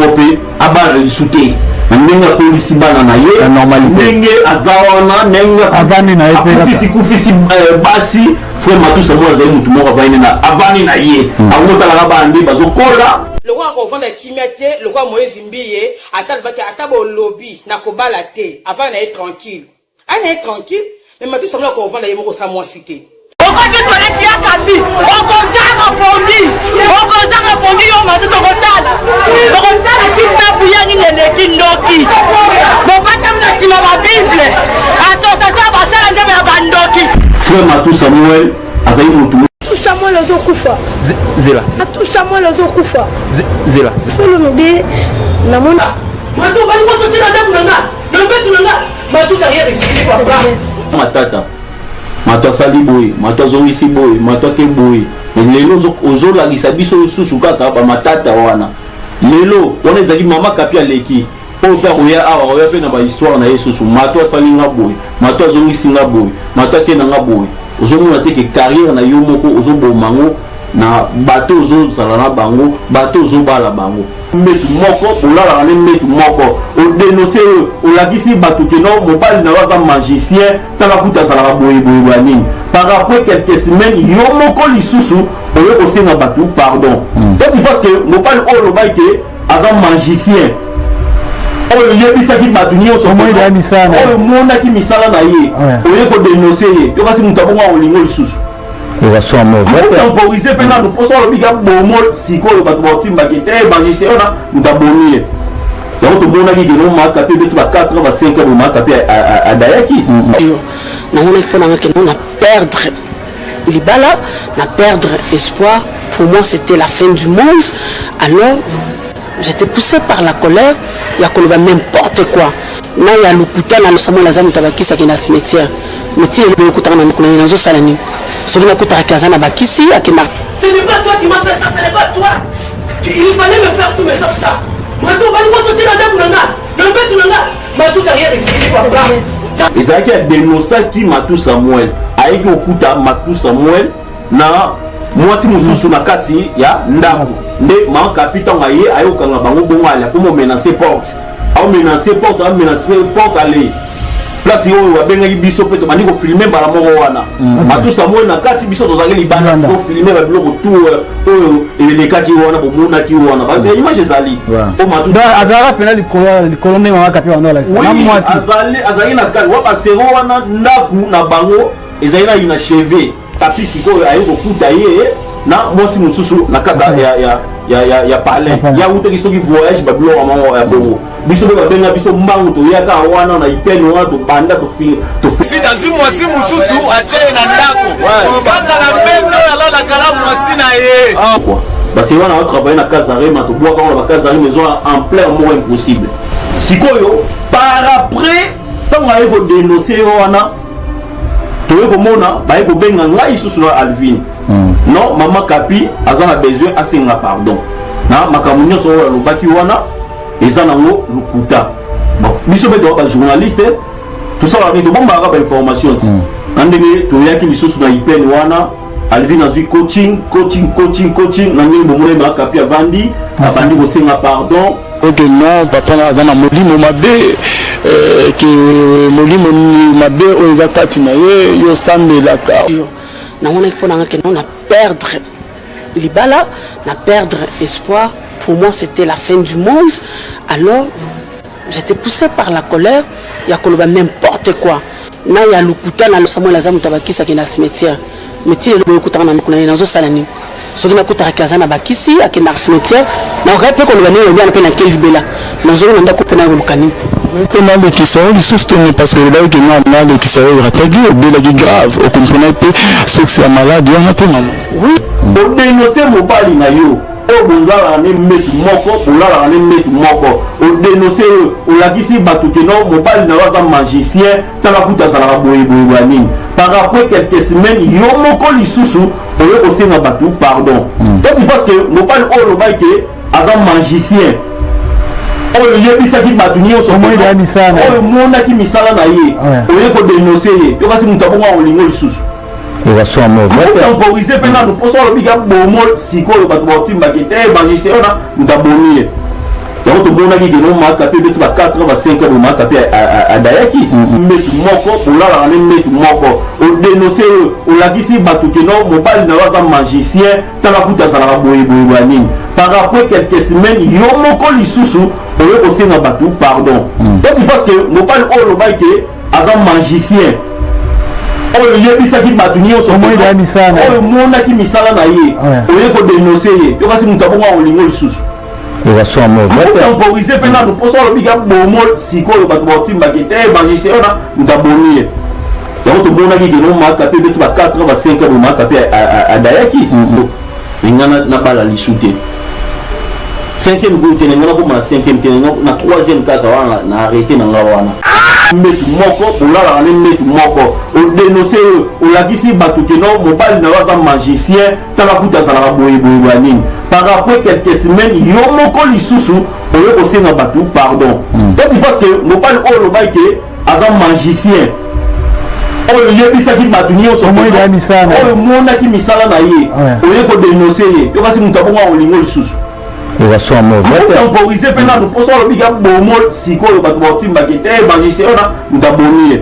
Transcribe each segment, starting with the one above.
pe abara lisute ndenge polisi bana na ye ndenge azawana ndenge avani na ye kufisi basi frère Matusa mo azali mutu moko avani na avani na ye angotala bandi bazokola le roi kovanda kimia te le roi Moïse Mbiye atabo lobby na kobala te avant na être tranquille ana être tranquille mais Matusa mo kovanda ye moko sa moi cité okoti toleki ya kabi okozanga fondi yo matu tokotala kisa buyangi neleki ndoki bopata mna sima ba bible association basala ndebe ya bandoki frère Matusa Samuel azali mutu Samuel azokufa zela Samuel azokufa zela solo mede na mona matu bali ko sotina ndabu nanga nombetu nanga matu carrière ici kwa matata mato asali boye mato azongisi boye mato ake boye lelo ozolakisa biso susu kaka bamatata wana lelo wana ezali mama kapi aleki oyo mpe akoya awa oya mpe na bahistoire na ye susu mato asali nga boye mato azongisi nga boye mato ake na nga boye ozomona te ke carrière na yo moko ozoboma ngo na bato ozozala na bango bato ozobala bango mbetu moko olalaka ne mbetu moko odenonse oyo olakisi bato keno mobali na yo aza magicien tala kuta azalaka boyeboye ya nini par après quelques semaines yo moko lisusu oyo kosenga bato pardon to tu penses que mobali oyo olobaki ke aza magicien oyo yebisaki bato nyonso oyo monaki misala na ye oye kodenonse ye yo kasi moto abongo olingo lisusu temporiser pena no poso lo biga bomo sikoyo bato botimbaki te magicien ona mutaboni ye donc to mona ki no maka pe beti ba 4 ba 5 ba maka pe adayaki na mona ki pona que on a perdre libala na perdre espoir pour moi c'était la fin du monde alors j'étais poussé par la colère ya koloba n'importe quoi na ya lukuta na Samuel Lazaro tabakisa kina cimetière mais ti le lukuta na kuna nazo salani celui qui a Kazana Bakisi à Kemar. Ce n'est pas toi qui m'as fait ça, ce n'est pas toi. Il fallait me faire tout, mais sauf ça. Moi, tout va nous sortir dans le bête de l'anga. Ma tout carrière ici, et ça qui a dénoncé qui Matou Samuel, avec Okuta Matou Samuel, na moi si mususu na kati ya ndako. Nde ma capitaine aye ayokanga bango bongo ala comme menacer porte. Au menacer porte aller. Place yo wabenga biso pe to bandi ko filmer bala moko wana Matou Samuel na kati biso to zaki libanda ko filmer ba biloko tout les kaki wana bo mona ki wana ba image ezali o Matou azara pena likolo ne mama kapi wana la azali na kati wa ba sero wana ndaku na bango ezali na ina cheve tapi siko ayo ko kuta ye na mosi mususu na kata ya palais ya utoki soki voyage ba biloko mama ya bongo biso ba benga biso mbangu to yaka wana na ipeno wana to banda to fi si dans une moisi mususu atie na ndako baka la mbendo ala la kalamu masina ye quoi parce que wana travailler na Kazarema to boka wana ba Kazarema maison en plein mort impossible sikoyo par après tant ayo ko dénoncer wana to yeko mona ba yeko benga ngai susu na Alvin non mama Kapi azana besoin asenga pardon na makamunyo so wala lobaki wana eza nango lukuta bon biso beto ba journaliste tout ça avec bon ba information ndenge to yaki lisusu na ipeni wana Alvin azui coaching nangi bomole ba Kapi avandi abandi ko senga pardon ok non papa na dans molimo mabe que molimo mabe o eza kati na ye yo sambela ka na mona ki pona que on a perdre libala na perdre espoir pour moi c'était la fin du monde alors j'étais poussé par la colère ya koloba n'importe quoi na ya lukuta na Samuel Lazaro tabakisa kina cimetière mais ti le lukuta na kuna nazo salani soki na kuta Kazana Bakisi à kina cimetière na rappel koloba ne yobana pe na kelibela nazo na ndako pe na lukani dans les qui sont les parce que là qui n'a les qui sont ratagés au qui grave au comprenez peu ceux qui sont malades on a tout maman oui au dénoncer mobali na yo o bonzala ne metu moko olala ne metu moko o dénoncer o lakisi batu ke no mobali na waza magicien tala kuta zala boyeboye ya nini par après quelques semaines yo moko lisusu oyo kosenga batu pardon toi tu penses que mobali oyo lobaki ke aza magicien oyo yebisaki bato nyonso oyo monaki misala na ye oye kodenonse ye yo kasi moto abongo olingo lisusu temporiser mpe nano mposo olobi ka bomo sikoyo bato baotimbaki te magicien ona moto aboni ye yango tomonaki ke no makapi beti ba 4 ba 5 ba makapi adayaki metu moko olala ne metu moko o dénoncer o lagisi batu ke no mobali na waza magicien tala kuta zala boye nini par après quelques semaines yo moko lisusu oyo kosenga batu pardon donc tu penses que mobali o lo baike aza magicien oyo yebisaki batu nyonso oyo monaki misala na ye oyo kodénoncer ye yo kasi mutu abongo olingo lisusu temporiser mpe nanu mposo olobika bomo sikoyo bato baotimbaki te magicien ona mutu aboni ye yango tomonaki ke no makapi beti ba 4 ba 5 ba makapi adayaki enga na bala lisu te 5e groupe te nenga nakoma na 5e te na 3e kaka wana na arrêté na nga wana metu moko olalaka ne metu moko odénoncer olakisi bato ke no mobali na waza magicien tala kuta azalaka boye nini par après quelques semaines yo moko lisusu oyo kosenga bato pardon donc tu penses que mobali oyo olobaki ke aza magicien oyo yebisaki bato nyonso oyo monaki misala na ye oyo kodénoncer ye yo kasi mutu abongo olingo lisusu temporiser mpe nanu mposo olobika bomo sikoyo bato baotimbaki te magicien ona mutu aboni ye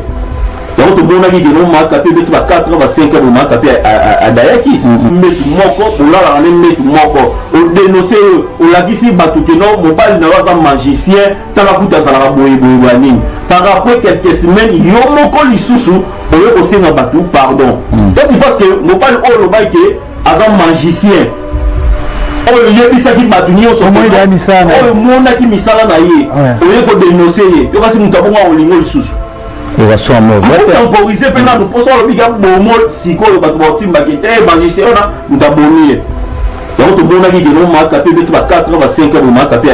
yango tomonaki ke no makapi beti ba 4 ba 5 ba makapi adayaki metu moko olalaka ne metu moko odénoncer olakisi bato ke no mobali na waza magicien tala kuta azalaka boye nini par après quelques semaines yo moko lisusu oyo kosenga bato pardon donc tu penses que mobali oyo olobaki ke aza magicien oyo yebisaki bato nyonso oyo monaki misala na ye oyo kodénoncer ye yo kasi mutu abongo olingo lisusu temporiser mpe nanu mposo olobika bomo sikoyo bato baotimbaki te magicien ona mutu aboni ye yango tomonaki ke no makapi beti ba 4 ba 5 ba makapi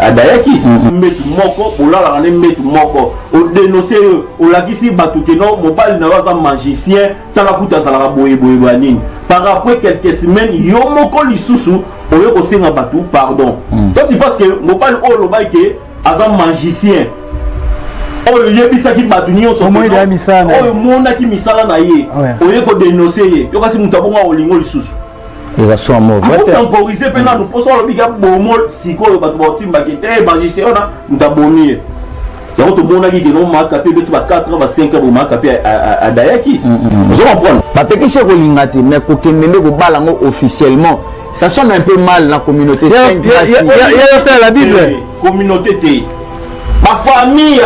adayaki metu moko olalaka ne metu moko odénoncer olakisi bato ke no mobali na waza magicien tala kuta azalaka boye nini par après quelques semaines yo moko lisusu oyo kosenga bato pardon donc tu penses que mobali oyo olobaki ke aza magicien oyo yebisaki bato nyonso oyo monaki misala na ye oyo kodénoncer ye yo kasi mutu abongo olingo lisusu temporiser mpe nanu mposo olobika bomo sikoyo bato baotimbaki te magicien ona mutu aboni ye yango tomonaki ke no makapi beti ba 4 ba 5 ba makapi adayaki ozo comprendre bapekisi kolinga te mais kokende nde kobala yango officiellement ça sonne un peu mal la communauté la Bible communauté te ma famille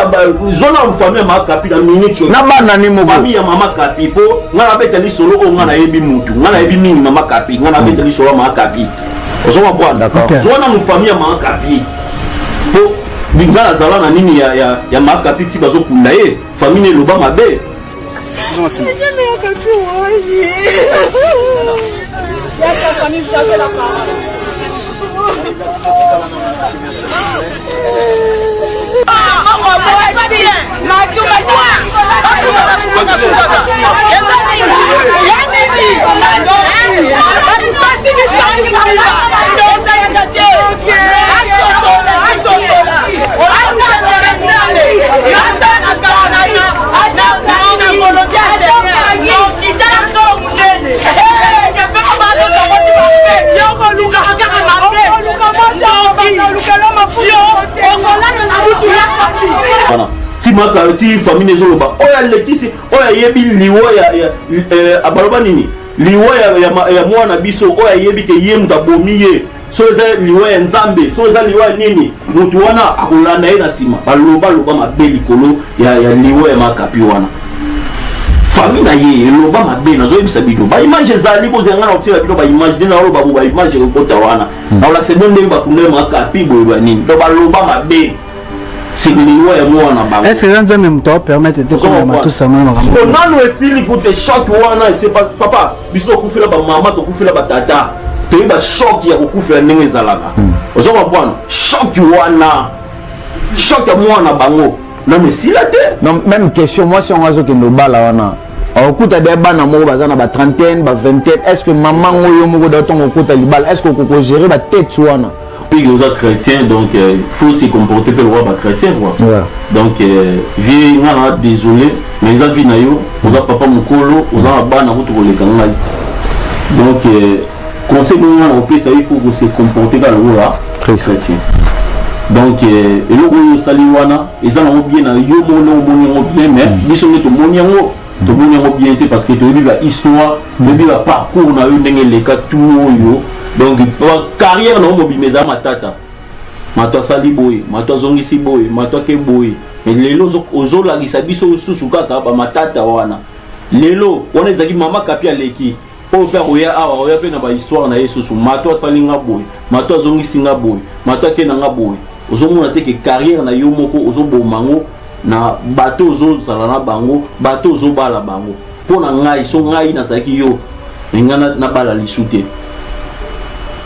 zona famille ma kapi na minute na bana ni mo famille ya mama kapi po ngana betali solo o ngana yebi mutu ngana yebi mingi mama kapi ngana betali solo mama kapi osoma bwana d'accord zona mu famille ya mama kapi po bingana zala na nini ya mama kapi ti bazo kunda ye famille loba mabe non c'est ti famille ezoloba oyo alekisi oyo ayebi liwo ya abaloba nini liwo ya mwana biso oyo ayebi ke ye mutu abomi ye so eza liwo ya nzambe so eza liwo ya nini mutu wana akolanda ye na nsima balobaloba mabe likolo ya liwo ya makapi wana famille na ye eloba mabe nazoyebisa bino baimage ezali bozanga na kotiela bino baimage nde naoloba bo baimage ekota wana naolakisa bino ndenge bakunda ye makapi boyeba nini to baloba mabe c'est que liwa ya mwana bango est-ce que nzambe mutu apermettre te ko matusa mwana makambo nanu esili kute choc wana c'est pas papa biso tokufela ba mama tokufela ba tata toyeba choc ya kokufela ndenge ezalaka ozoma bwana choc wana choc ya mwana bango nanu esila te non même question moi si on va zoke ndobala wana okuta de bana moko baza na ba trentaine ba vingtaine est-ce que maman ngoyo moko da tongo okuta libala est-ce que ko gérer ba tête wana puis aux autres chrétiens donc il faut se comporter que le roi chrétien quoi donc vie ngana désolé mais ils ont vu nayo on a papa mukolo on a bana ko to le kangai donc conseil ngana au pays il faut que se comporter comme le roi chrétien donc eloko oyo osali wana eza nango bien na yo mona omoni yango bien mais biso nde tomoni yango bien te parce que toyebi bahistoire toyebi baparcours na yo ndenge eleka tu oyo donc carrière nango mobima eza matata mato asali boye mato azongisi boye mato ake boye mais lelo ozolakisa biso susu kaka bamatata wana lelo wana ezalaki mama kapi aleki oyo mpe akoya awa oya mpe na bahistoire na ye susu mato asali nga boye mato azongisi nga boye mato ake na nga boye ozomona te ke carrière na yo moko ozoboma ngo na bato ozozala na bango bato ozobala bango mpo na ngai so ngai nazalaki yo nga nabala lisu te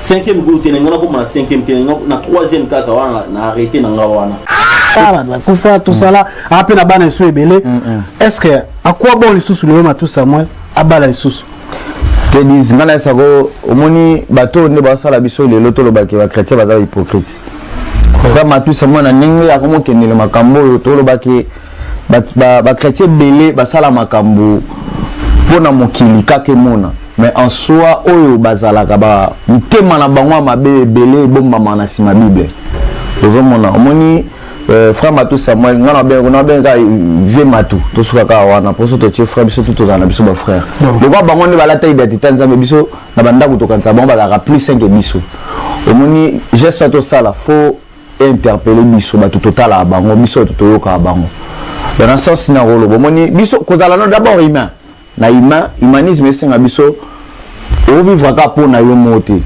5e groupe te nga nakoma na 5e te na 3e kaka wana na arrêté na nga wana bakufa tosala ape na bana esu ebele est-ce que akwa bon lisusu lelo Matou Samuel abala lisusu te dis ngana esako omoni bato nde basala biso lelo tolobaki bakretien baza hypocrite frère Matou Samuel na ndenge akomokendele makambo oyo tolobaki bakretien ebele basala makambo mpona mokili kaka emona mais en soi oyo bazalaka mitema na bango mabe ebele ebombama na nsima bible ozomona omoni frère Matou Samuel ngana benga vie Matou tosukaka wana poso totie frère biso tout tozala na biso ba frère lokwa bango nde balata identité nzambe biso na bandako tokanisa bango bazalaka plus 5 biso omoni geste tosala faut interpeller biso bato totala bango biso toyoka bango dans un sens na rolo omoni biso kozala no d'abord humain na humanisme esenga biso ovivre ka po na yo mote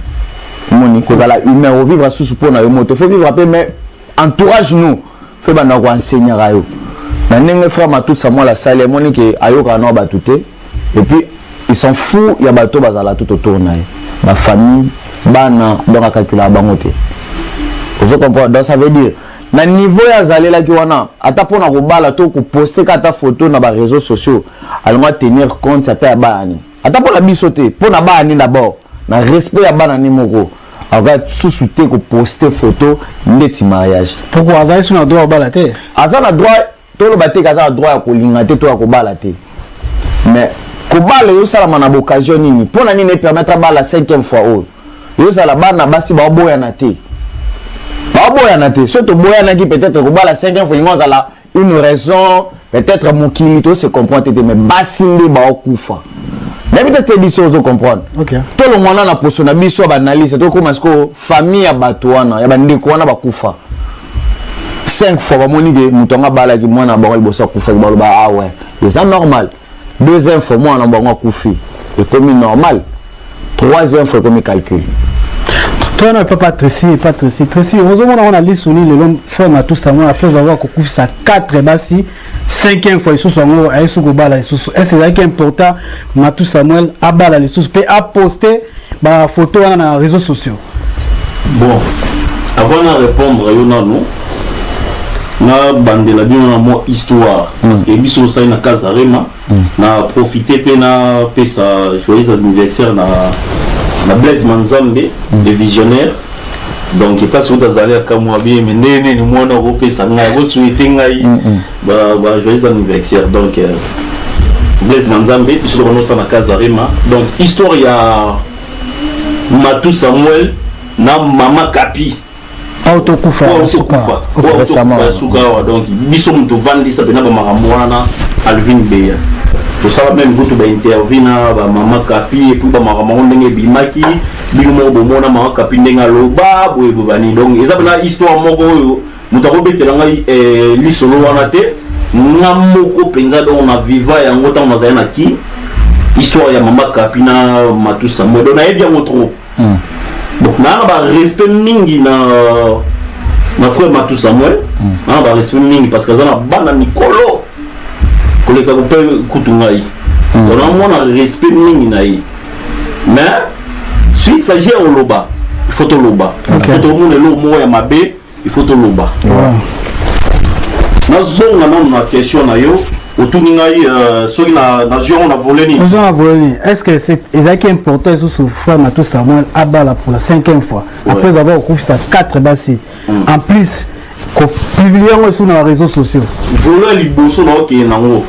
omoni kozala humain ovivre susu po na yo mote faut vivre peu mais entourage nous fait bana ko enseigner yo na ndenge frère Matou Samuel la salle moni ke ayoka na bato te et puis ils sont fous ya bato bazala tout autour na ma famille bana donc calculer bango te vous comprenez donc ça veut dire na niveau ya zalela ki wana ata pona ko bala to ko poster kata photo na ba réseaux sociaux allons tenir compte ata ya bani ata pona biso te pona bani d'abord na respect ya bana ni moko aga sous-souté ko poster photo ndeti mariage pourquoi azali sur na droit bala te azana droit to lo baté kaza droit ya ko linga te to ya ko bala te mais ko bala yo sala mana occasion nini pona nini permettre bala 5e fois yo sala bana basi ba boya na te surtout boya qui peut-être que la 5e fois la une raison peut-être mon kilito se comprend mais basinde ba okufa mais peut-être des choses comprendre OK tout le monde na poso na biso ba analyse to comme est-ce que famille ya batwana ya bandeko wana bakufa 5 fois ba moni que mutonga bala ki mwana ba liboso kufa ba ah ouais c'est normal 2e fois mwana ba kufi et comme normal 3e fois comme calcul. Toi, non, pas Tracy. Heureusement, on a lu sur l'homme frère Matou Samuel après avoir coupé sa 4 bassi, 5e fois, il sous son à sous Gobala, est-ce que c'est important, Matou Samuel, à Bala, les sous, à poster, bah, photo dans les réseaux sociaux. Bon, avant de répondre, non, na bandela bien na mo histoire parce que biso ça na Kazarema na profiter pe na pesa joyeux anniversaire na Blaise Manzambe des visionnaires donc pas sur d'aller à moi bien mais né moi na repé ça nga go souhaiter ngai ba joyeux anniversaire donc Blaise Manzambe puis sur ça na Kazarema donc histoire ya Matou Samuel na mama Kapi autokufa sukawa donc biso muto vandi ça bena ba maramwana Alvin Beya to ça même goto ba interview na ba mama Kapi et puis ba maramwana ndenge bimaki bimo bomona mama Kapi ndenga loba boye bobani donc eza bena histoire moko oyo muto ko betela ngai lisolo wana te ngamoko penza donc na viva yango ta mazaya na ki histoire ya mama Kapi na Matou Samuel donc na bien trop donc na ba respect mingi na frère Matou Samuel na ba respect mingi parce que ça na bana Nicolo koleka ko pe kutungai donc na mona respect mingi na yi mais si ça gère au loba il faut to loba faut to monde lo mo ya mabe il faut to loba na zonga na question na yo otuningai soki na zion on a volé ni est-ce que c'est exactement important sous frère Matou Samuel à Bala pour la 5e fois après avoir couvert sa 4 bassi en plus qu'on publier sur les réseaux sociaux volé liboso na OK nango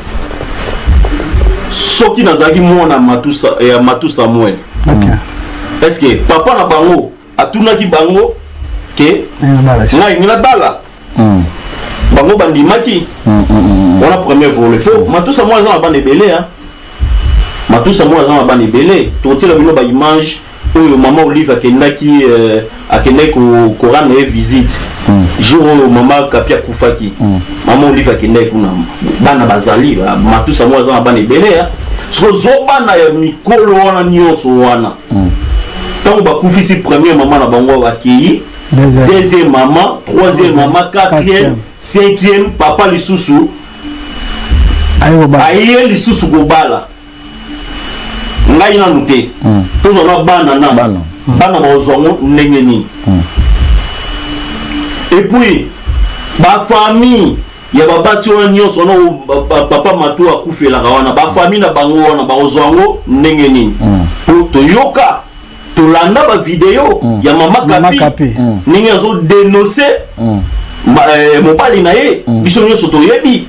soki nazaki mona Matou Samuel OK est-ce que papa na bango atunaki bango que ngai ngina bala bango bandimaki on a premier volet matusa moi za bande belé hein matusa moi za bande belé to tira bino ba image oyo maman Olive akendaki ko rendre visite jour maman kapia kufaki maman Olive akendaki kuna bana bazali matusa moi za bande belé hein so zo bana ya mikolo wana nyonso wana tant ba kufisi premier maman na bango akei deuxième maman troisième maman quatrième cinquième papa lisusu aye lisusu kobala ngai nanu te tozala bana bazwango ndenge nini et puis bafamille ya babasi wana nyonso wana papa matu akufelaka wana bafamille na bango wana bazwango ndenge nini po toyoka tolanda bavideo ya mama kapi ndenge azodenonse mobali na ye biso nyonso toyebi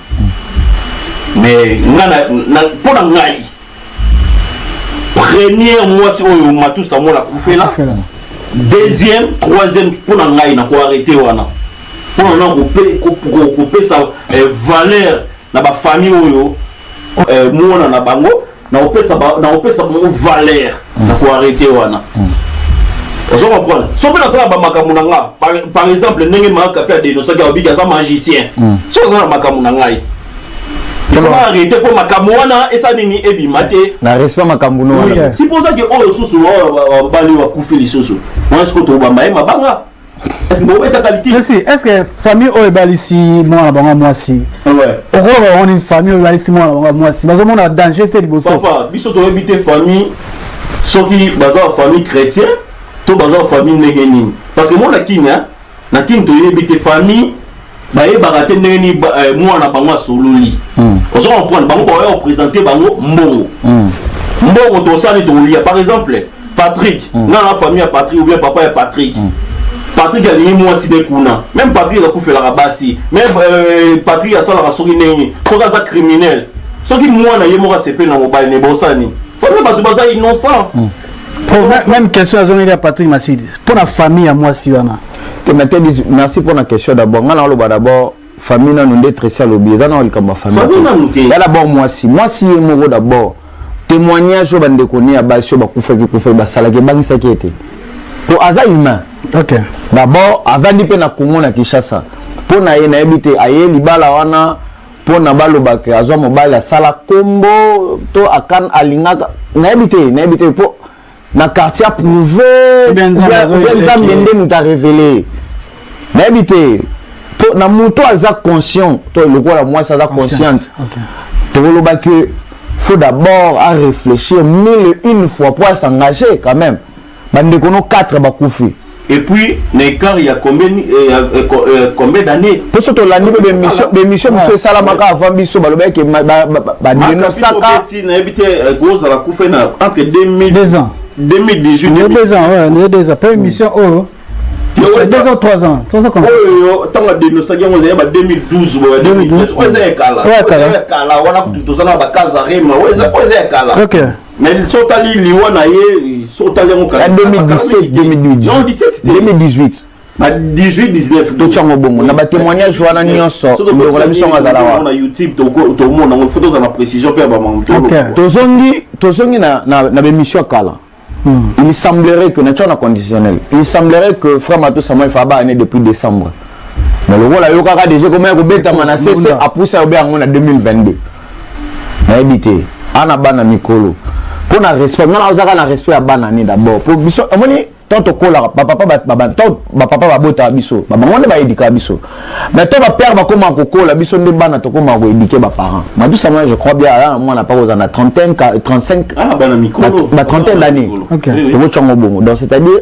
mais mpona ngai première mwasi oyo matusa mona kufela deuxième troisième mpona ngai na koarrete wana mpona na kopesa valeur na bafamille oyo mona na bango na opesa bango valeur na koarrete wana ozo comprendre so mpe nasala bamakambo na nga par exemple ndenge makapi adenosaki abiki aza magicien so aza na makambo na ngai arrêté pour makambo wana esa nini ebima te na respect makambo no wana supposaki oyo susu bali wakufi lisusu moi est-ce que tobamba ye mabanga est-ce que bobeta qualité est-ce que famille oyo ebalisi mwana bango mwasi okoba bango ni famille oyo ebalisi mwana bango mwasi bazomona danger te liboso papa biso toyebi te famille soki baza famille chrétien to baza famille ndenge nini parce que mo na kini toyebi te famille bayebaka te ndenge nini mwana bango asololi ozo comprendre bango baoya oprésente bango mbongo tosali tolia par exemple Patrick nga na famille ya Patrick ou bien papa ya Patrick Patrick alingi mwasi de kuna même Patrick akufelaka basi même Patrick asalaka soki ndenge soki aza criminel soki mwana ye moko asepe na mobali ne bosani famille bato baza innocent même question azongeli ya Patrick Masidi pour la famille ya mwasi wana merci pour la question d'abord ngana oloba d'abord famille nanu nde tresi alobi eza na likambo ya famille ya d'abord mwasi ye moko d'abord témoignage oyo bandeko ne ya basi oyo bakufaki basalaki ebangisaki ete po aza humain d'abord avandi mpe na Congo na Kinshasa mpo na ye nayebi te aye libala wana mpo na balobaka azwa mobali asala kombo to alingaka nayebi te mpo na quartier approuvé nzambe nde moto arévélé nayebi te mpo na moto aza conscient to lokola mwasi aza consciente tokoloba que faut d'abord à réfléchir 1001 fois pour s'engager quand même bandeko no 4 bakufi et puis l'écart il y a combien d'années pour ce tolandi be mission monsieur salamaka avant biso baloba ke ba dénoncaka na habité gros à la kufa na entre 2 ans 2018 2 ans ouais 2 ans pas émission oh 2 ans 3 ans oh tant la dénoncé on a 2012 2012 on est kala wana kutuzana ba casa rema on est kala OK mais sotali liwana ye sotali ngo 2017 2018 ba 18 19 to chango bongo na ba témoignage wana nyonso ndoko la biso ngazala wa na YouTube to mona ngo photos na précision pe ba manto tozongi na émission kala. Il semblerait que notre conditionnel. Il semblerait que Frère Matou Samuel Faba année depuis décembre. Mais le rôle a eu déjà comme un bêta menacé a poussé à en 2022. Mais évitez, Anna Bana Mikolo. Pour un respect, nous avons un respect à Banani d'abord. Pour biso, amoni tant au cola, papa va bota biso, maman on va éduquer biso. Mais toi va père va comme un coco, la biso de bana to comme éduquer ba parents. Matou Samuel je crois bien là, moi on a pas aux en a 35 Bana Mikolo. La trentaine d'années. OK. Donc c'est-à-dire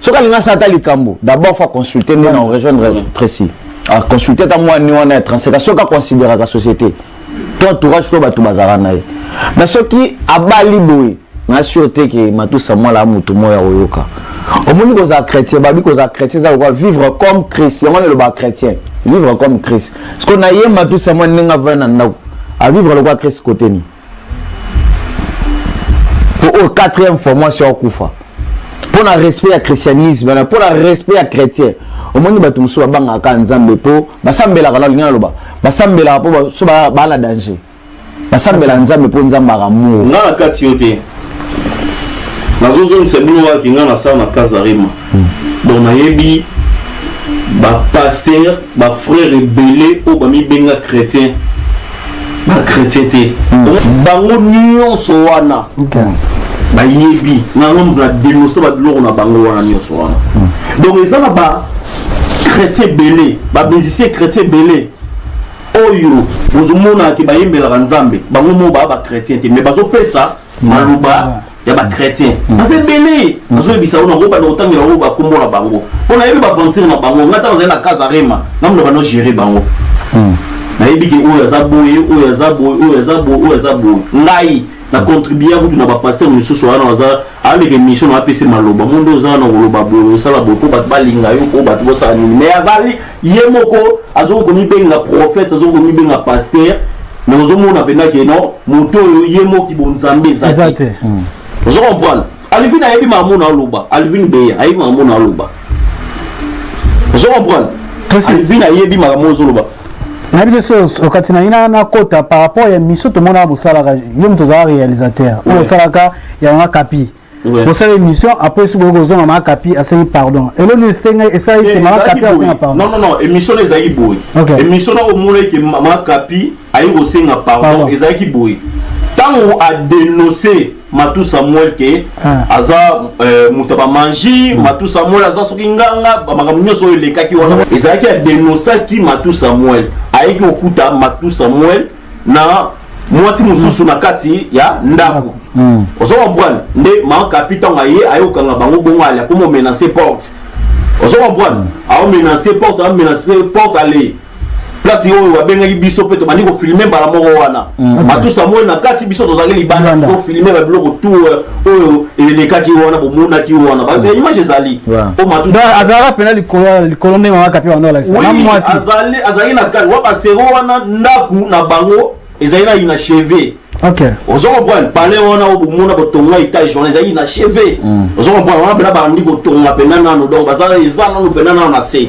ce que les sata likambo, d'abord faut consulter nous en rejoindre précis. À consulter ta moi ni on est 35 ce qu'a considérer la société. Toi entourage toi ba tout bazara na. Mais ce qui abali boy, na sûreté que Matou Samuel la mutu moya oyoka. Au moins que ça chrétien, babi que ça chrétien ça va vivre comme Christ. On est le bas chrétien, vivre comme Christ. Ce qu'on a hier Matou Samuel ninga vena na à vivre le roi Christ côté ni. Pour au 4e formation au Koufa. Pour le respect à christianisme, pour le respect à chrétien. omoni bato mosusu babangaka nzambe mpo basambelaka na lingi naloba basambelaka mpo so bala danger basambela nzambe mpo nzambe akamour nga na kati yo te nazozongisa bino waki nga nasala na Kazarima donc nayebi bapaster bafrère ebele oyo bamibenga chrétien bachrétien te bango nyonso wana bayebi nanga moto na dénonce babiloko na bango wana nyonso wana donc eza na bachrétien ebele bamusicien chrétien ebele oyo bozomonaka bayembelaka nzambe bango mo baa bachrétien te mais bazopesa maloba ya bachrétien baza ebele bazoyebisa oyo nango bana kotangela oyo bakombola bango mpo nayebi baventure na bango nga ta bazali na Kazarima namona banogere bango nayebi ke oyo aza boye oyo aza boye oyo aza boye oyo aza boye ngai na contribuer kutu na bapaster misusu wana baza aleke mission na apesi maloba mondo oza na koloba boye osala boye mpo bato balinga yo mpo bato bosala nini mais azali ye moko azokomibenga prophète azokomibenga paster mais ozomona mpendake no moto oyo ye moki bonzambe eza te ozo comprendre alivine ayebi mamona aloba alivine beya ayebi mamona aloba ozo comprendre alivine ayebi makambo ozoloba nayebi te so okati na ina na kota par rapport ya mission tomona bosalaka yo moto ozala réalisateur oyo osalaka yango kapi bosala émission après si boyoko ozonga maka kapi asengi pardon eloni esenga esali te maka kapi asenga pardon non émission ezalaki boye émission na omona eke maka kapi ayi kosenga pardon ezalaki boye ntango adénonce Matou Samuel ke aza moto bamanji Matou Samuel aza soki nganga bamakambo nyonso oyo elekaki wana ezalaki adénonçaki Matou Samuel ayeki okuta Matou Samuel na mwasi mosusu na kati ya ndako ozo comprendre nde makapi ntango aye ayokanga bango bongo ali akoma menacer porte ozo comprendre aomenacer porte ale place oyo babengaki biso mpe tobandi kofilme mbala moko wana Matou Samuel na kati biso tozalaki libanda kofilme babiloko tu oyo elekaki wana bomonaki wana baimage ezali azalaka pena likolo nde mamaka mpe wandolakisa azalaki na kati wa basero wana ndaku na bango ezali na inachevé ozo comprendre pale wana oyo bomona botonga étage wana ezali inachevé ozo comprendre wana pena bandi kotonga pena nano donc bazala eza nano pena nano na se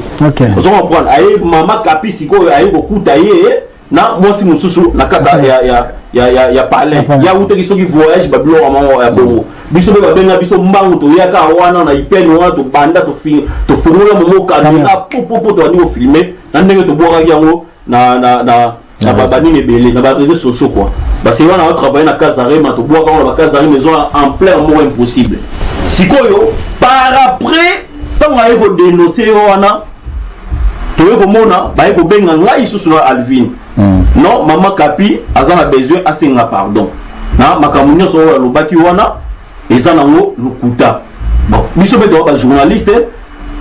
ozo comprendre aye mama kapi sikoyo aye kokuta ye na mwasi mosusu na kata ya palais ya utaki soki voyage babiloko amango ya bongo biso mpe babenga biso mbangu toyaka wana na ipene wana tobanda tofungola momo kamera popopo tobandi kofilme na ndenge tobwakaki yango na babanini ebele na baréseaux sociaux quoi basi wana batravaille na Kazarima tobwaka wana bakazarima eza en plein moko impossible sikoyo par après ntango aye kodénonce yo wana toye komona baye kobenga ngai susu na Alvin non mama kapi aza na besoin asenga pardon na makambo nyonso oyo alobaki wana eza nango lokuta bon biso mpe toa bajournaliste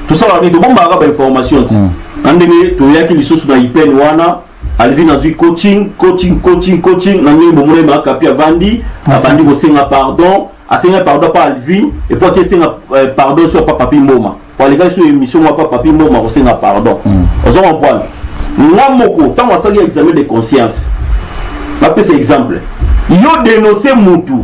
tosalaka nini tobombaka bainformation ti na ndenge toyaki lisusu na ipene wana Alvin azwi coaching na ndenge bomona mama kapi avandi abandi kosenga pardon asenga pardon pa Alvin et puis asenga pardon sur papa Mboma les sur émission moi papa Mboma kosenga pardon ozo comprendre nga moko ntango asali examen de conscience bapesa exemple yo dénoncer mutu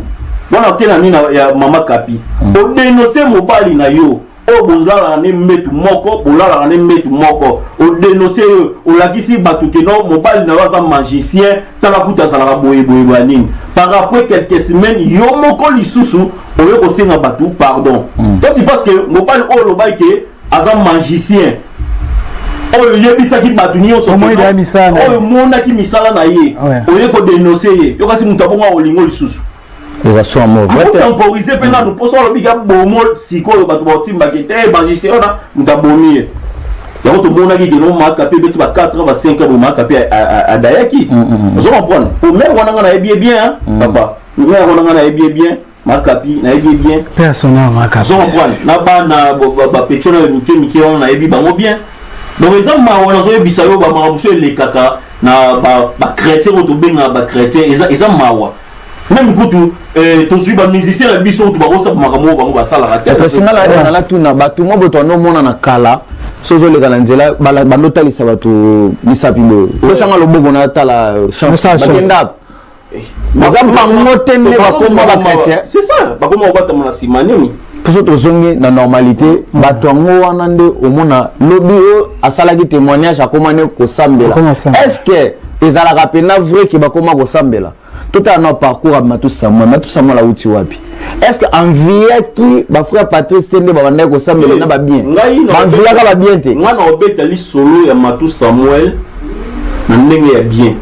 wana otena nini ya mama kapi odénoncer mobali na yo oyo bolalaka ne mbetu moko odénoncer yo olakisi bato keno mobali na yo aza magicien tala kuta azalaka boyeboyebo ya nini par après quelques semaines yo moko lisusu oyo kosenga bato pardon toi tu penses que mobali oyo olobaki ke aza magicien oyo yebisaki bato nyonso oyo monaki misala na ye oye kodénonce ye yo kasi moto abongo olingo lisusu temporiser mpe nanu mposo alobika bomo sikoyo bato baotimbaki te magicien ona moto abomi ye yango tomonaki keno maka mpe beti ba 4 ans ba 5 ans bomaka mpe adayaki ozo comprendre omere wana nga nayebi bien papa omere wana nga nayebi bien makapi nayebi bien personnel makapi ozo comprendre na bana bapetio na mike wana nayebi bango bien donc eza mawa nazoyebisa yo bamakambo mosusu elekaka na bachrétien oyo tobenga bachrétien eza mawa même kutu tozwi bamusicien na biso oyo bakosaka makambo oyo bango basalaka tesingala tuna bato mo boto anomona na kala so ozoleka na nzela bandotalisa bato misapindo pesanga loboko na tala chance bakenda baza bango te nde bakoma bachrétien c'est ça bakoma kobatama na nsima nini pour ça tozongi na normalité bato yango wana nde omona lobi oyo asalaki témoignage akomani kosambela est-ce que ezalaka pena vrai ke bakoma kosambela totala na parcours ya Matou Samuel auti wapi est-ce que enviaki bafrère Patrice tende babandaki kosambela na babien banviaka babien te nga na obetali solo ya Matou Samuel na ndenge ya bien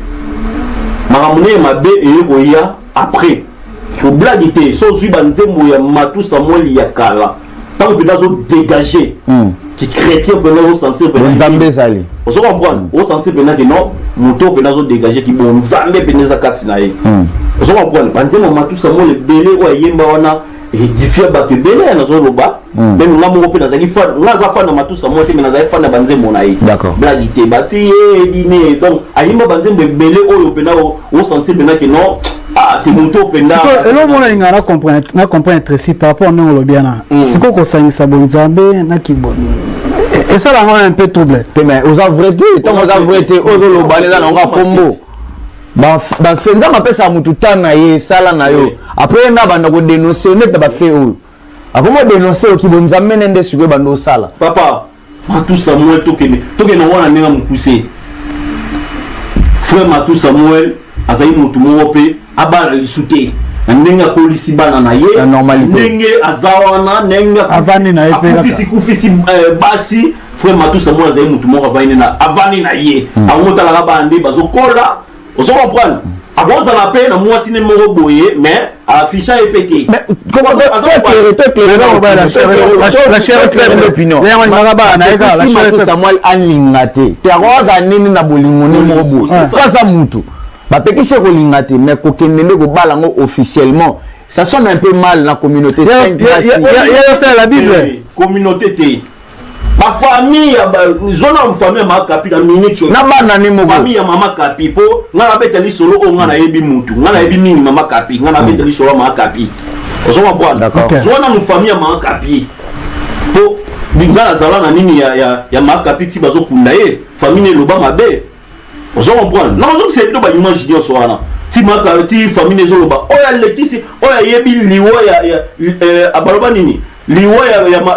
makambo ne mabe eyekoya après oblagi te sozwi banzembo ya Matou Samuel ya kala ntango mpenza azodegager ki chrétien mpenza osentir nzambe ezali ozo comprendre osentir mpenza ke non moto mpenza azodegager ki bon nzambe mpenza eza kati na ye ozo comprendre banzembo Matou Samuel ebele oyo ayemba wana edifia bato ebele nazoloba meme nga moko mpe nazalaki nga aza fan na Matou Samuel te me nazali fan na banzembo na ye blagi te bati ye dine donc ayemba banzembo ebele oyo mpenza osentir mpenza ke non te moto mpenza elo mona linga na comprendre Tracy par rapport ndenge olobiana sikoyo kosangisa bonzambe na kiboni esala yango un peu trouble te mais oza vrai te ntango oza vrai te ozoloba eza nango akombo bafenza mapesa mutu ta na ye esala na yo après na banda kodénonce neta bafe oyo akoma dénonce oki bonzambe nende sikoyo banda osala papa Matou Samuel tokende wana ndenge mokuse frère Matou Samuel azali mutu moko mpe abana lisu te na ndenge akolisi bana na ye ndenge aza wana ndenge akufisi basi frère Matou Samuel azali mutu moko avandi na ye akomotalaka bana nde bazokola ozo comprendre akozala mpe na mwasi ne moko boye mais afisha ye pete Matou Samuel alinga te te akoza nini na bolingo ne moko boye aza mutu bapekisi kolinga te mais kokende nde kobala ngo officiellement ça sonne un peu mal na communauté la Bible communauté te ba famille zona famille ma kapi na minute na bana ni mo famille ya mama kapi po ngana betali solo o ngana yebi mutu ngana yebi nini mama kapi ngana betali solo mama kapi ozoma bwana zona mu famille ya mama kapi po bingala zala na nini ya mama kapi ti bazokunda ye famille loba mabe ozoma bwana na ozo se to ba image dio so wana ti maka ti famille ezoloba oya lekisi oya yebi liwo ya abaloba nini liwa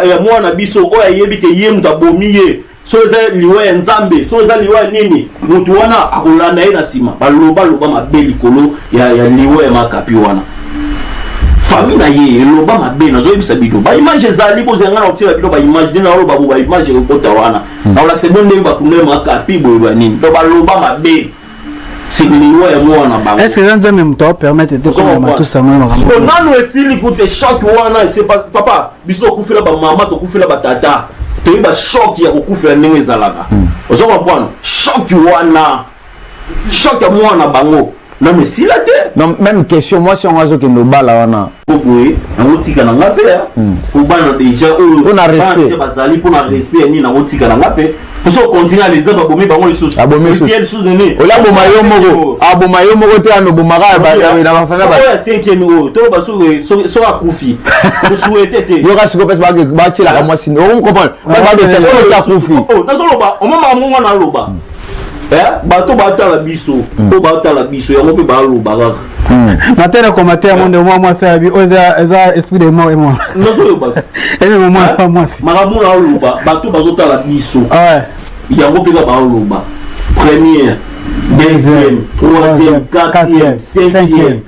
ya mwana biso oya yebi ke ye muta bomiye so eza liwa ya nzambe so eza liwa nini mutu wana akolanda ye na sima baloba mabe likolo ya liwa ya makapi wana famille na ye eloba mabe nazoyebisa bino baimage ezali bozenga na otila bino baimage ndenge naloba bo baimage ekota wana naolakisa bino ndenge bakunda makapi boye banini to baloba mabe c'est liwa ya mwana bango est-ce que nzambe muto permettre te ko Matou Samuel ko nanu esili kute choc wana c'est pas papa biso okufela ba mama to kufela ba tata to ba choc ya kokufela ndenge ezalaka ozo comprendre choc wana choc ya mwana bango na mesila te non même question moi si on azo kendo bala wana boye na otika na ngape ko bana déjà on a respect bazali pour na respect ni na otika na ngape pour ça continuer les gens abomi bango les sous abomi sous ola boma yo moko te ano bomaka na bafana ba ya 5e o to baso so akufi to souhaiter te yo kasiko pesa ba tshela ka mwasi on comprendre ba de so akufi oh na soloba o mama monga na loba bato batala biso o batala biso yango pe ba loba kaka matera commentaire monde moi ça bi oza esprit de mort et moi non so bas et moi pas moi maramu na loba bato bazotala biso yango pe ba loba première deuxième troisième quatrième cinquième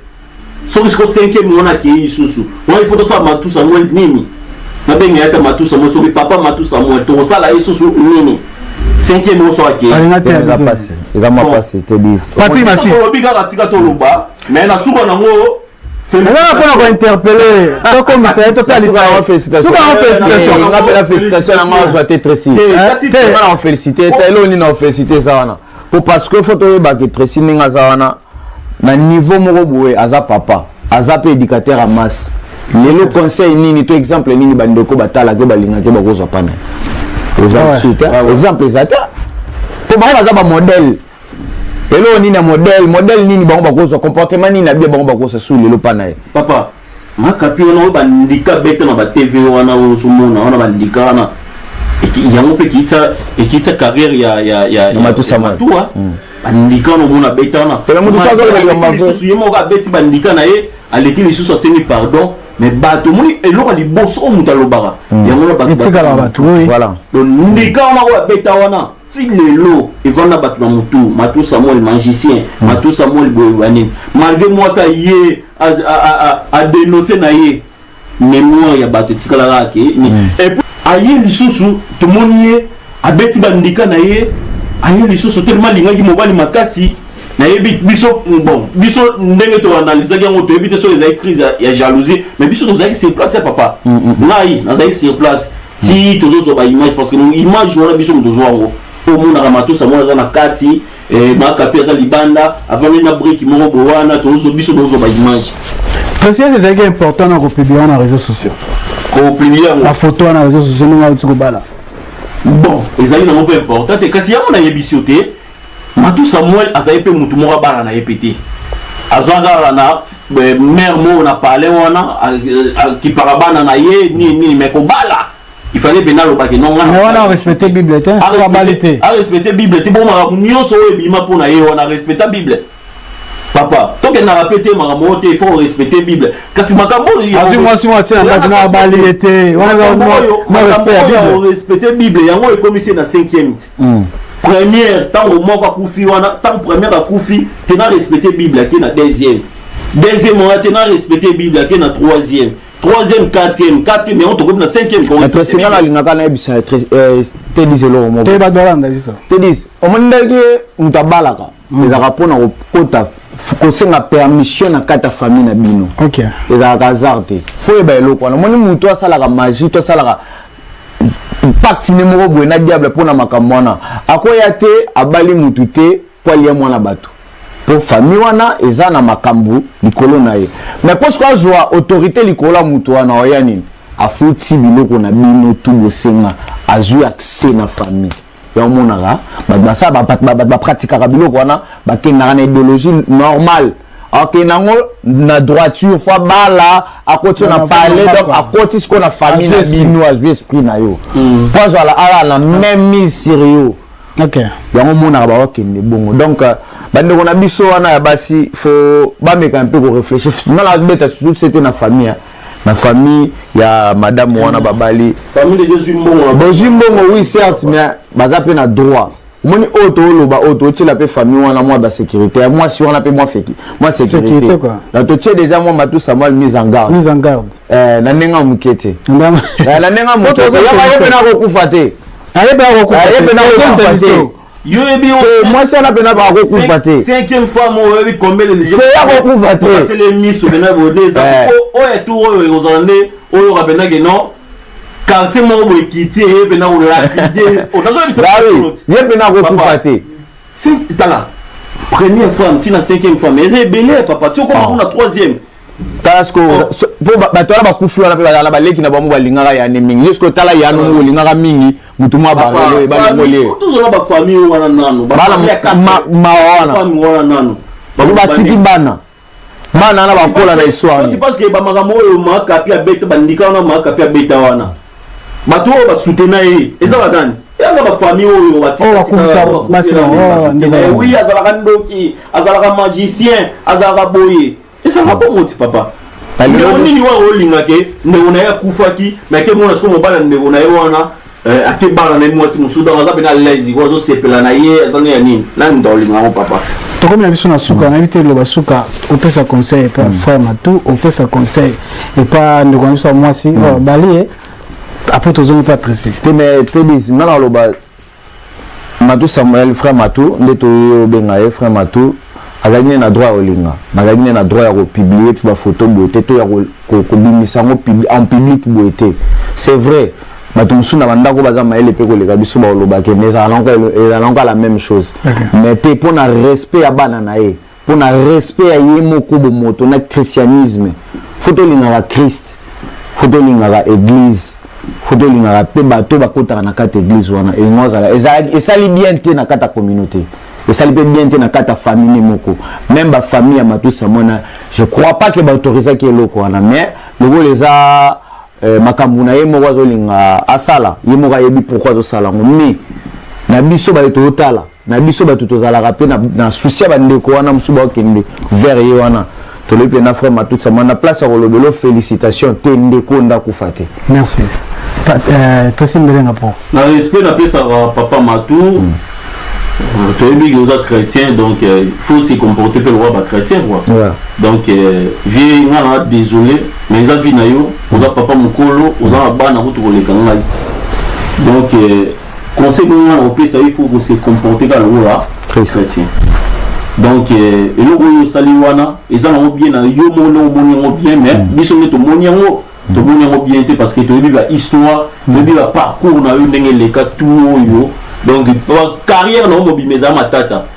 so jusqu'au 5e on a qui susu on il faut to ça Matou Samuel nini na benga yata Matou Samuel so papa Matou Samuel to sala susu nini 5e on so aki ils ont passé te disent Patrick Massi obiga katika to loba mais na suko nango on a pas interpeller to comme ça to félicitations la félicitation na moi soit Tracy on féliciter telo ni na féliciter ça wana pour parce que faut to ba que Tracy ninga za wana na niveau moko boye aza papa aza pe éducateur à masse lelo conseil nini to exemple nini bandeko batala ke balinga ke bakozwa pana exemple ezata to bango baza ba modèle elo nini na modèle nini bango bakozwa comportement nini na bien bango bakozwa sous lelo pana ye papa makapi wana bandika beta na ba TV wana osumona wana bandika wana yango pe kita carrière ya Matou Samuel bandika no mona beta wana te mutu sako le ba susu yemo ka beti bandika na ye aleki lisusu asengi pardon mais bato moni eloko liboso mutalobaka yango na bato etikala bato oui voilà donc ndika wana ko beta wana ti lelo evanda bato na mutu Matou Samuel magicien Matou Samuel boyani malgré moi ça yé a dénoncer na yé mémoire ya bato tikala rake et puis aye lisusu to monié abeti bandika na yé aye lisusu tellement lingaki mobali makasi na yebi biso bon biso ndenge to analyser yango to yebi so les crise ya jalousie mais biso to zaki sur place papa ngai na zaki sur place ti toujours so ba image parce que image wana biso to zo wango au monde na Matou Samuel za na kati makapi za libanda avant na brique moko wana to zo biso to zo ba image préciser c'est que important na publier na réseaux sociaux ko publier la photo na réseaux sociaux na utuko bala bon ezali na moko important te kasi yango na yebisiote Matou Samuel azaye pe mutu moko bana na yepete azanga na mère mo na parler wana qui parabana na ye ni mais ko bala il fallait bien le baquet non on a respecté Bible était a respecté Bible bon ma nyonso ebima pona ye on a respecté Bible papa donc on a répété ma moto il faut respecter Bible kasi makambo ya moi si moi tiens na bali était on a respecté Bible yango e commissaire na 5e première tant au moko akufi wana tant première akufi tena respecter Bible qui na deuxième on tena respecter Bible qui na troisième 4e mais on te coupe na 5e quand le signal alingaka na ebisa te diselo mo te ba dolanda biso te dis o mondaki mutabalaka ezaka pona kokota kosenga permission na kata famille na bino OK ezaka hasard te fo eba eloko wana moni mutu asalaka magie to asalaka pacte ne moko boye na diable pona makambo wana akoya te abali mutu te po alia mwana bato pour famille wana eza na makambo likolo na ye mais parce que azwa autorité likolo ya mutu wana oya nini afuti biloko na bino tu bosenga azwi accès na famille ya omonaka basa bapratikaka biloko wana bakendaka na idéologie normale akenango na droiture fois bala akoti na parler donc akoti siko na famille na bino azwi esprit na yo parce ala na même mise sérieux OK yango monaka bakende bongo donc bandeko na biso wana ya basi faut bameka un peu ko réfléchir na la beta tout c'était na famille ya madame wana babali famille de Jésus mbongo oui certes mais baza pe na droit moni auto loba auto tshela pe famille wana moi ba sécurité moi si on a pe moi feki moi sécurité quoi la to tshela déjà moi Matou Samuel mise en garde na nenga mukete na nenga mukete ya pe na ko kufate allez ba ko kufate yo ebi moi ça la pena ba ko kufate 5e fois mo ebi combien de gens ya ko kufate tele miso bena bodeza o etu o ozande o rabena que non quartier mo bo ekiti e bena o rapide o nazo biso ye pena ko kufate si tala première fois tina 5e fois mais rebelle papa tu comme on a 3e tasko po batwala bakufi wana pe bazala baleki na bamu balingaka ya mingi yesko tala ya no molingaka mingi mutu mwa barele balingole tuzona ba famille wana nanu ba wana wana nanu batiki bana na bakola na histoire tu penses que ba makambo oyo makapi abeta bandika wana makapi abeta wana bato ba soutenir ye eza badani yanga ba famille oyo batiki oui azalaka ndoki azalaka magicien azalaka boye ça va pas monter papa on ni wa olinga ke ndeko na ya kufaki mais ke mona siko mobala ndeko na wana ate bala na mwasi musuda ngaza bena lazy wazo sepela na ye azana ya nini na ndolinga papa to comme la biso na suka na éviter le basuka on peut ça conseil pas frère Matou on peut ça conseil et pas ndeko na biso mwasi bali après tous on pas pressé mais te dis na lo ba Matou Samuel frère Matou ndeto benga frère Matou azalini na droit olinga bazalini na droit ya ko publier tu ba photo beauté to ya ko bimisa ngo en public beauté c'est vrai bato musuna bandako baza maele pe ko leka biso ba olobake mais alonga la même chose mais te pour na respect ya bana na ye pour na respect ya ye moko bo moto na christianisme photo linga la Christ photo linga la église photo linga la pe bato bakota na kata église wana et ngozala et ça li bien te na kata communauté. Et ça lui peut bien tenir à ta famille moko. Même ma famille à Matou Samuel, je crois pas que va autoriser qu'il y ait l'eau mais le gros les a makamuna ye moko zolinga asala ye moko yebi pourquoi zo sala mais na biso ba to tala na biso ba to zala rapé na souci ba ndeko wana musuba okende vers ye wana tolobi na frère Matousa na place à Rolobelo félicitations tendeko ndakufa te. Merci. Tracy Mbelenga po. Na respect na pesa papa Matou. Tu es aux chrétiens, donc il faut se comporter comme le roi chrétien. Donc, vieux, on a désolé, mais ils ont vu on a papa Mukolo, on a ban à route pour les canaux. Donc, conseil il faut se comporter comme le roi chrétien. Donc, et le Saliwana, ils ont bien, ils ont bien, mais ils sont bien parce que tu as vu l'histoire, tu as vu le parcours, on a eu les cas tout. Donc, carrière, non, mais à ma tata.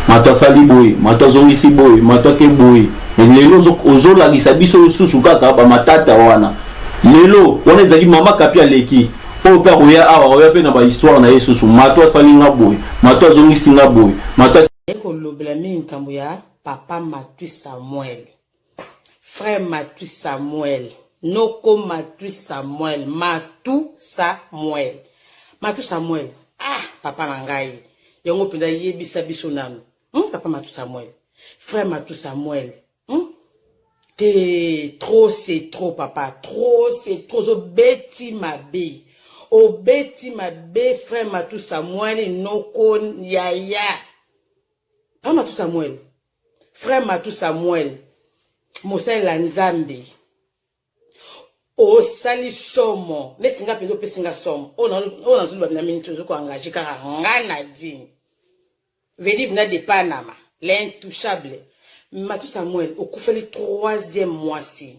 Mato saliboy, mato zongisi boy, mato keboy. Mais lelo ozo la gisabiso susu kaka ba matata wana. Lelo, on est zali mama kapi aleki. O père oya awa oya pe na ba histoire na yesu su mato salinga boy, mato zongisi nga boy. Mato ko loblami nkambo ya papa Matui Samuel. Frère Matui Samuel. Noko Matui Samuel, Matou Samuel. Matui Samuel. Ah, papa nangai. Yongo penda yebisa biso nanu. Papa Matui Samuel. Frère Matui Samuel. T'es trop, c'est trop, papa. Trop, c'est trop. Obeti ma bé. Obeti ma bé, frère Matui Samuel. Noko yaya. Papa Matui Samuel. Frère Matui Samuel. Moussa Lanzambe. O sali somo lesinga pendo pesinga somo ona zulu na minute zo ko engagé kaka ngana dini vedi vina de Panama l'intouchable Matui Samuel okufeli 3e mois si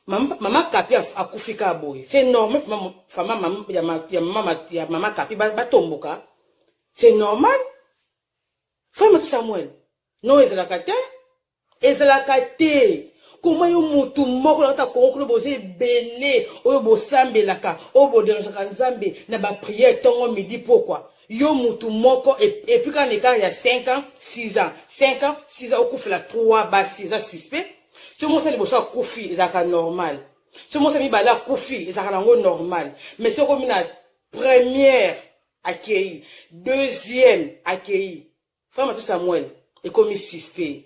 mama kapi akufika boy c'est normal fama mama kapi ba tomboka c'est normal frère Matui Samuel no ezalaka te comment yo mutu moko na ta konkolo boze belé oyo bo sambelaka oyo bo dérangeaka nzambe na ba prière tongo midi pourquoi yo mutu moko et puis quand l'écart il y a 5 ans 6 ans okufela 3 ba 6 ans 6 pe ce mo sali boso akufi ezaka normal ce mo sali bala akufi ezaka nango normal mais ce comme na première accueilli deuxième accueilli frère Matui Samuel et comme suspect.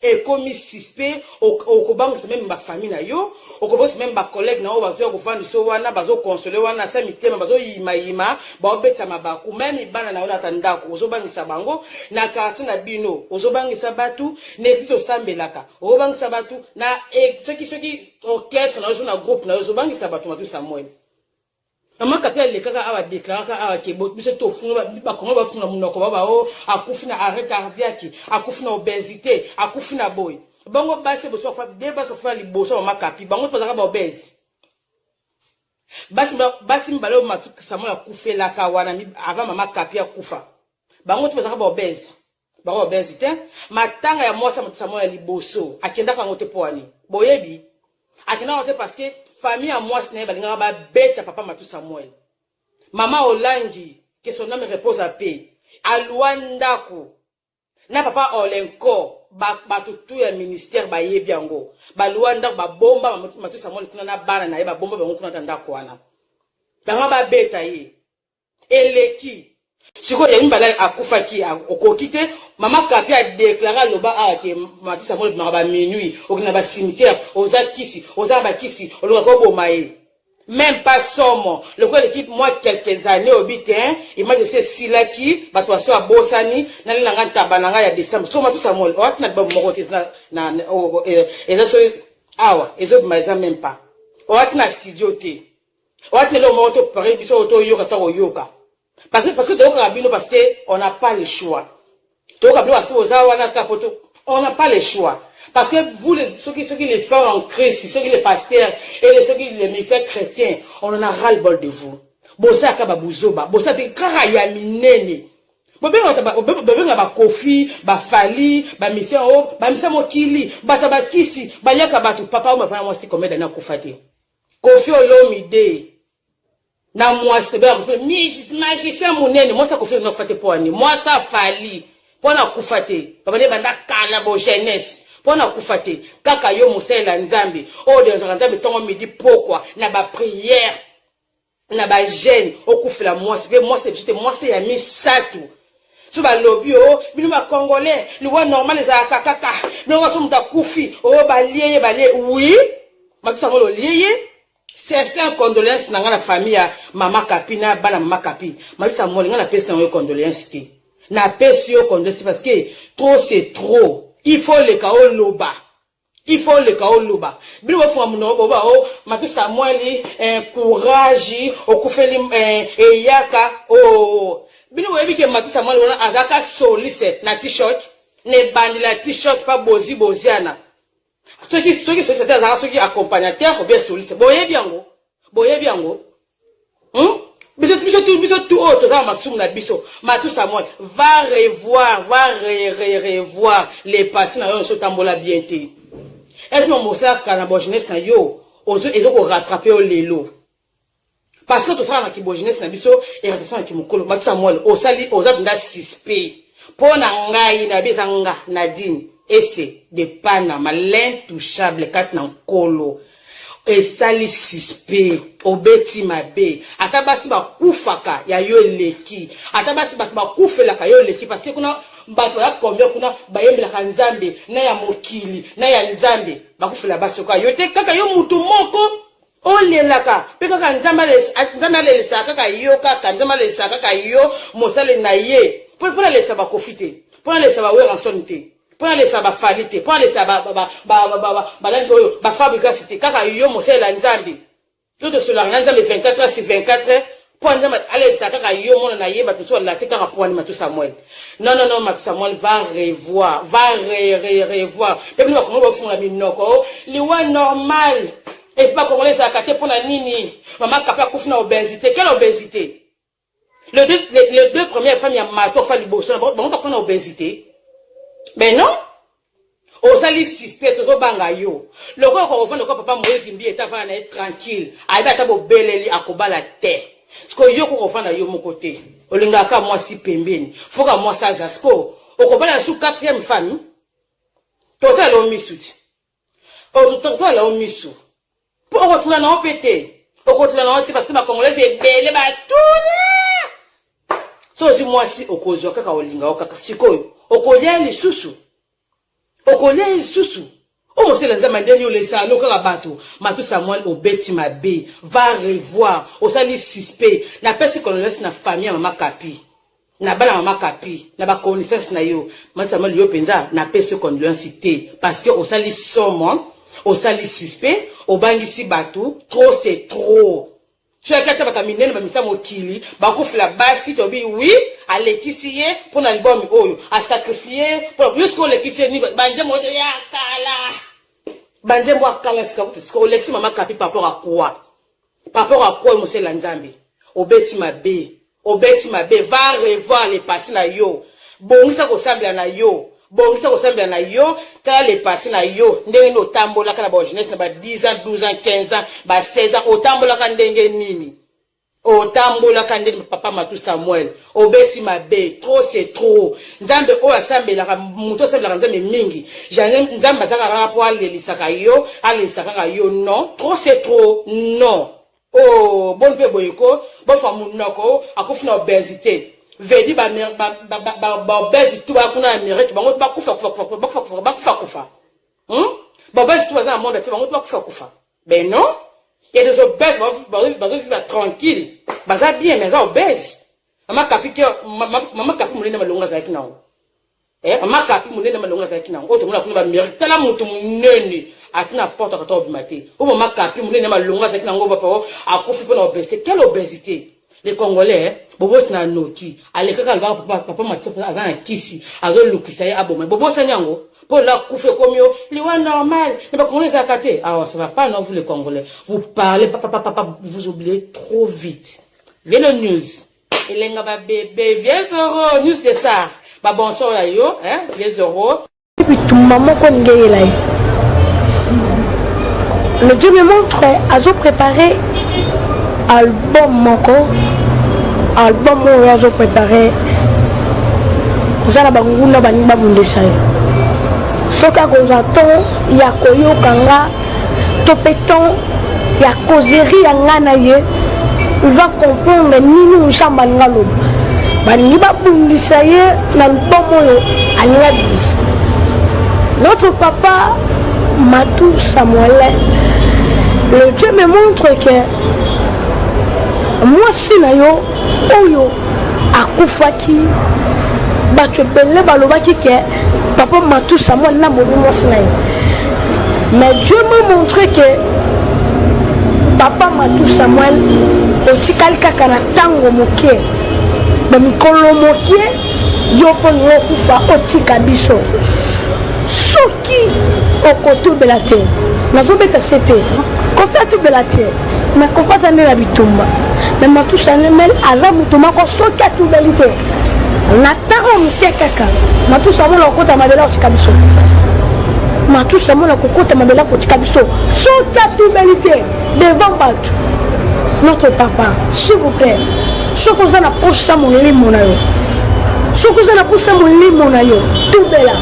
Et comme suspect, au banque c'est même ma famille na yo, au c'est même ma collègue na o bazo ko fandi so wana bazo consoler wana sa mitema bazo yima ba obeta mabaku même ibana na ona tandako ozo bangisa bango na quartier na bino ozo bangisa batu ne biso sambelaka o bangisa batu na soki orchestre na ozo na groupe na ozo bangisa batu Matui Samuel. Maman kapia le kaka awa déclarer kaka awa ke biso to funa ba kongo ba funa munoko ba o akufi na arrêt cardiaque akufi na obésité akufi na boy bango base boso fa deba so fa liboso maman kapi bango tozaka ba obèse basi mbalo Matui Samuel akufela ka wana avant maman kapi akufa bango tozaka ba obèse ba obésité matanga ya mwasa Matui Samuel liboso akenda ka ngote poani boyebi akenda ngote parce que famille à moi ce balinga ba bête papa Matui Samuel maman Olangi que son âme repose à paix à Luandako na papa Olenko ba tutu ya ministère ba yebiango ba Luandako ba bomba Matui Samuel kuna na bana na ba bomba ba kuna tandako wana banga ba beta yi eleki siko ya mbala akufa ki okokite mama kapi a déclaré loba a ke Matui Samuel na ba minuit okina ba cimetière oza kisi oza ba kisi oloka ko bomaye même pas somo le quoi l'équipe moi quelques années au bit hein il m'a dit c'est silaki ba to so bosani na langa tabananga ya décembre so Matui Samuel o atina ba moko na eza so awa ezo maza même pas o atina studio te o atina le moto pare biso to yoka ta yoka parce que on n'a pas le choix. On n'a pas le choix. Parce que vous, ceux qui les font en Christ, ceux qui les pasteurs et ceux qui les ministères chrétiens, on en a ras le bol de vous. Bossa akababuzoba, bossa de karayaminene. Bobé ba kofi, ba fali, ba mission mokili, ba kisi, ba yaka batu papa ou ma fana moi c'était combien d'années kofati. Kofi olomide. Na moi c'était bien magicien monene moi ça ko fait na fate poani moi ça fali pona kufate papa ne banda kala bo jeunesse pona kufate kaka yo musela nzambe o de nzambe tongo midi pourquoi na ba prière na ba jeûne okufela moi c'est ya misatu sur le lobby, bino ma congolais, le roi normal les a kaka, nous sommes ta koufi, balié, oui, ma tout ça le lié, c'est un condoléance dans la famille, maman Kapina, bana maman Kapi, ma tout ça moi la peste dans condoléance na peste yo condoléance parce que trop c'est trop, il faut le chaos loba. Il faut le chaos loba. Bino wa fwa muno boba ma tout ça moi li courage, au koufeli yaka bino webi ke ma tout ça moi li azaka soliste na t-shirt, ne bandi la t-shirt pas bozi boziana. Ceux qui c'était azaka ceux qui accompagnateur ou bien soliste. Boye biango. Biso tout autre ça ma soum na biso. Ma tout ça moi va revoir les passés na yo so tambola bienté. Est-ce que mon frère kanabo jeunesse na yo ozo ezoko rattraper au lelo? Parce que tout ça na kibo jeunesse na biso et réflexion na kimokolo ba tout ça moi osali ozabinda suspect. Pona ngai na bizanga Nadine et c'est de Panama l'intouchable kat na kolo. Et sali suspect obeti mabe atabasi ba kufaka ya yo leki atabasi ba kufela ka yo leki parce que kuna bato ya combien kuna bayembela ka nzambe na ya mokili na ya nzambe ba kufela baso ka yo te kaka yo mutu moko olelaka pe kaka nzambe le saka ka yo kaka nzambe le saka ka yo mosale na ye pour le saba kofite pour le saba we ransonité pour aller ça ba falite pour aller ça ba fabricacité kaka yo mosela la nzambe yo de cela nzambe 24 heures sur 24 pour nzambe aller ça kaka yo mona na yeba tout la te kaka pour ma tout Samuel non ma Samuel va revoir et puis on va fondre minoko liwa normal et pas congolais ça kate pour na nini maman kapa kufuna obésité quelle obésité les deux premières femmes ya mato fa liboso bon pas fona obésité. Mais non, au sali suspect to banga yo. Le quoi qu'on revend le quoi papa Moïse Mbi est avant d'être tranquille. Aïe ba tabo beleli akoba la terre. Ce que yo qu'on revend na yo mon côté. Olingaka moi si pembeni. Faut que moi ça zasko. Okoba la sous quatrième famille. Total o misuti. Total o misu. Pour retourner na pété. Au retourner na parce que ma congolaise est belle ba tout. So si moi si okozo kaka olinga okaka sikoyo. Okolia les susu. O mo se la nzama ndeni ole sa no kaka bato. Ma tout Samuel obeti mabe va revoir. O sali suspect. Na pesi colonel na famille maman Kapi. Na bala maman Kapi. Na ba connaissance na yo. Ma Samuel yo penza na pesi colonel cité parce que o sali somo, o sali suspect, o bangisi bato, trop c'est trop. Tu as quelqu'un qui a mis ça mokili, bakuf la basi tobi oui, à l'équissier pour l'album oyo, à sacrifier pour jusqu'au l'équissier ni banje mo ya kala. Banje mo kala ce que Alexis maman Kapi par rapport à quoi? Par rapport à quoi monsieur Lanzambe? Obeti mabe, va revoir les passés na yo. Bon ça ressemble na yo. Bon ça ressemble na yo, t'as les passés na yo, ndenge no tambola kana ba jeunesse na ba 10 ans, 12 ans, 15 ans, ba 16 ans, o tambola ka ndenge nini. O tambola ka ndenge papa Matou Samuel, obeti mabe, trop c'est trop. Nzambe o asambe la muto semble la nzambe mingi. Jane nzambe saka rapport à l'elisaka yo, non, trop c'est trop, non. Oh, bon pe boyeko, bon famunoko, akufuna obésité. Vedi ba obèse tout ba kuna Amérique ba ngoti ba kufa ba obèse tout dans le monde ba ngoti ba kufa ben non il y a des obèses ba vivre tranquille ba za bien mais za obèse maman Kapi munene malonga za kinango maman Kapi munene malonga za kinango oto mona kuna ba Amérique tala mutu munene atina porte ka to bimate o maman Kapi munene malonga za kinango ba pa akufi pona obésité quelle obésité. Les Congolais, bobo na noki, ale kaka alba papa Mathieu avant kisi, azo lukisa ya aboma. Bobo sanyango, pour la koufe comme yo, liwa normal, ne pas Congolais à côté. Ah, ça va pas non vous les Congolais. Vous parlez papa, vous oubliez trop vite. Vélo news. Elenga ba bébé, viens zoro news de ça. Ba bonsoir là yo, hein, viens zoro. Et puis tout maman comme gay là. Le Dieu me montre azo préparé album moko. Album où j'ai préparé zala banguna baniba bundesa soka kozato ya koyo kanga topeton ya causerie ya ngana ye il va comprendre nini mshamba ngalo balingi babundisa ye na lubomo oyo alingi abimisa. Notre papa Matou Samuel, le Dieu me montre que moi si na yo oyo akufaki bato ebele balobaki ke papa Matou Samuel na bobi mwasi na yo. Mais Dieu m'a montré que papa Matou Samuel otikali kaka na tango moke bamikolo moke yo mpo ningo okufa otika biso soki okotubela te nazobeta se te kofi atubela te me kofi aza nde na bitumba me Matou Samuel aza moto moko soki atubeli te na ntango moke kaka Matou Samuel okota mabele otika biso Matou Samuel okokota mabele otika biso soki atubeli te devant bato. Notre papa, s'il vous plaît, ce qu'on a pour ça mon lit mon ayo, ce qu'on a pour ça mon lit mon ayo, tout bela.